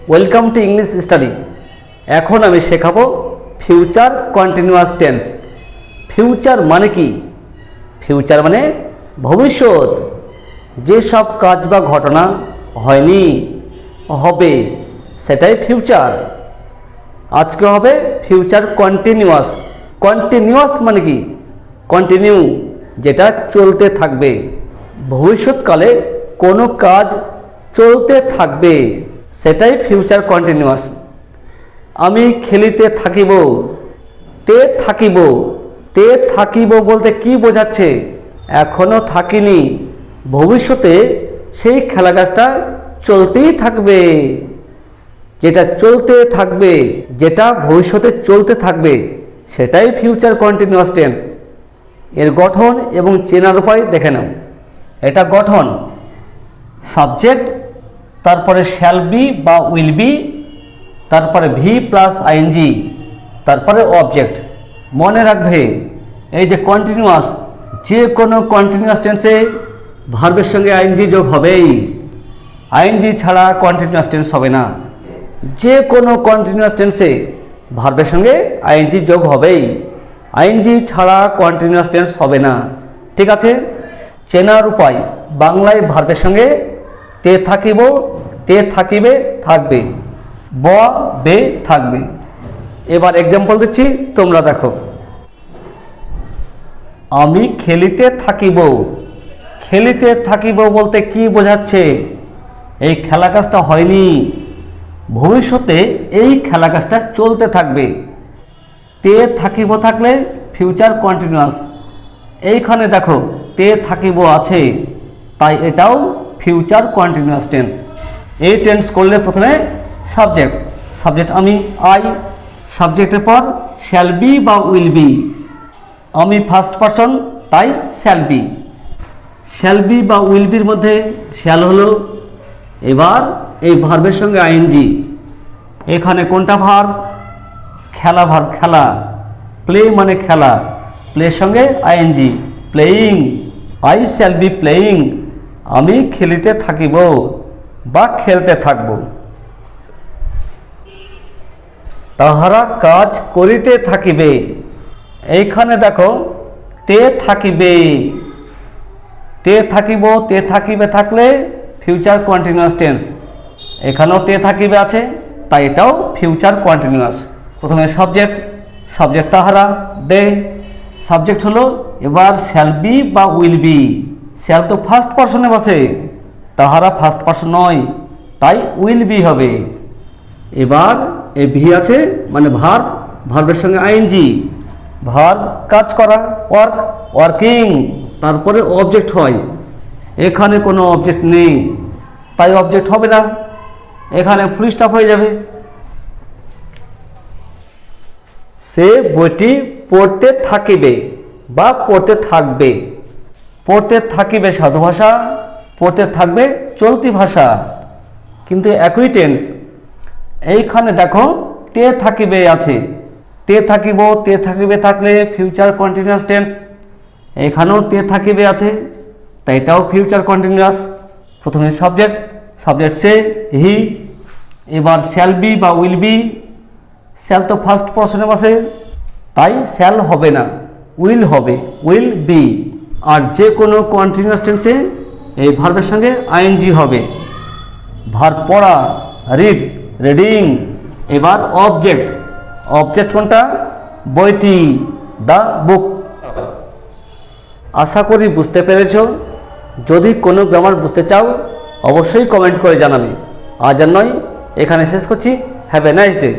Welcome to English study. এখন আমি শেখাবো ফিউচার কন্টিনিউয়াস টেন্স। ফিউচার মানে কি? ফিউচার মানে ভবিষ্যৎ, যেসব কাজ বা ঘটনা হয়নি, হবে, সেটাই ফিউচার। আজকে হবে ফিউচার কন্টিনিউয়াস। কন্টিনিউয়াস মানে কি? কন্টিনিউ, যেটা চলতে থাকবে। ভবিষ্যৎকালে কোনো কাজ চলতে থাকবে, সেটাই ফিউচার কন্টিনিউয়াস। আমি খেলিতে থাকিব, তে থাকিব। তে থাকিব বলতে কি বোঝাচ্ছে? এখনো থাকিনি, ভবিষ্যতে সেই খেলা কাজটা চলতেই থাকবে। যেটা চলতে থাকবে, যেটা ভবিষ্যতে চলতে থাকবে, সেটাই ফিউচার কন্টিনিউয়াস টেন্স। এর গঠন এবং চেনার উপায় দেখে নাও। এটা গঠন, সাবজেক্ট, তারপরে শ্যাল বি বা উইল বি, তারপরে ভি প্লাস আইএনজি, তারপরে অবজেক্ট। মনে রাখবে, এই যে কন্টিনিউয়াস, যে কোনো কন্টিনিউয়াস টেন্সে ভার্বের সঙ্গে আইএনজি যোগ হবেই। আইএনজি ছাড়া কন্টিনিউয়াস টেন্স হবে না। যে কোনো কন্টিনিউয়াস টেন্সে ভার্বের সঙ্গে আইএনজি যোগ হবেই। আইএনজি ছাড়া কন্টিনিউয়াস টেন্স হবে না। ঠিক আছে? চেনার উপায়, বাংলায় ভার্বের সঙ্গে তে থাকিব, তে থাকিবে, থাকবে, ব বে থাকবে। এবার এক্সাম্পল দিচ্ছি, তোমরা দেখো। আমি খেলিতে থাকিব। খেলিতে থাকিব বলতে কি বোঝাচ্ছে? এই খেলা কাজটা হয়নি, ভবিষ্যতে এই খেলা কাজটা চলতে থাকবে। তে থাকিব থাকলে ফিউচার কন্টিনিউয়াস। এইখানে দেখো তে থাকিব আছে, তাই এটাও ফিউচার কন্টিনিউয়াস টেন্স। এই টেন্স করলে প্রথমে সাবজেক্ট, সাবজেক্ট আমি আই, সাবজেক্টের পর শ্যাল বি বা উইল বি। আমি ফার্স্ট পারসন, তাই শ্যাল বি। শ্যাল বি বা উইল বির মধ্যে শ্যাল হলো। এবার এই ভার্বের সঙ্গে আইএনজি। এখানে কোনটা ভার্ব? খেলা ভার্ব, খেলা। প্লে মানে খেলা, প্লের সঙ্গে ING, playing. I shall be playing, আমি খেলিতে থাকিব বা খেলতে থাকব। তাহারা কাজ করিতে থাকিবে। এইখানে দেখো তে থাকিবে। তে থাকিব, তে থাকিবে থাকলে ফিউচার কন্টিনিউয়াস টেন্স। এখানেও তে থাকিবে আছে, তাই এটাও ফিউচার কন্টিনিউয়াস। প্রথমে সাবজেক্ট, সাবজেক্ট তাহারা, দে, সাবজেক্ট হলো। এবার শ্যাল বি বা উইল বি। শ্যাল তো ফার্স্ট পারসনে বসে, তাহারা ফার্স্ট পারসন নয়, তাই উইল বি হবে। এবার এই ভি আছে মানে ভার্ব, ভার্বের সঙ্গে আইএনজি। ভার্ব কাজ করা, ওয়ার্ক, ওয়ার্কিং। তারপরে অবজেক্ট হয়। এখানে কোনো অবজেক্ট নেই, তাই অবজেক্ট হবে না, এখানে ফুল স্টপ হয়ে যাবে। সে বইটি পড়তে থাকিবে বা পড়তে থাকবে। পড়তে থাকিবে সাধু ভাষা, পড়তে থাকবে চলতি ভাষা, কিন্তু একই টেন্স। এইখানে দেখো তে থাকিবে আছে, তে থাকিব, তে থাকিবে থাকলে ফিউচার কন্টিনিউয়াস টেন্স। এখানেও তে থাকিবে আছে, তাই এটাও ফিউচার কন্টিনিউয়াস। প্রথমে সাবজেক্ট, সাবজেক্ট সে, হি। এবার শ্যাল বি বা উইল বি। শ্যাল তো ফার্স্ট পারসনে বসে, তাই শ্যাল হবে না, উইল হবে, উইল বি। আর যে কোনো কন্টিনিউয়াস টেন্সে এই ভার্বের সঙ্গে আইএনজি হবে। ভার্ব পড়া, রিড, রিডিং। এবার অবজেক্ট, অবজেক্ট কোনটা? বইটি, দ্য বুক। আশা করি বুঝতে পেরেছ। যদি কোনো গ্রামার বুঝতে চাও অবশ্যই কমেন্ট করে জানাবে। আজ আর নয়, এখানে শেষ করছি। Have a nice day.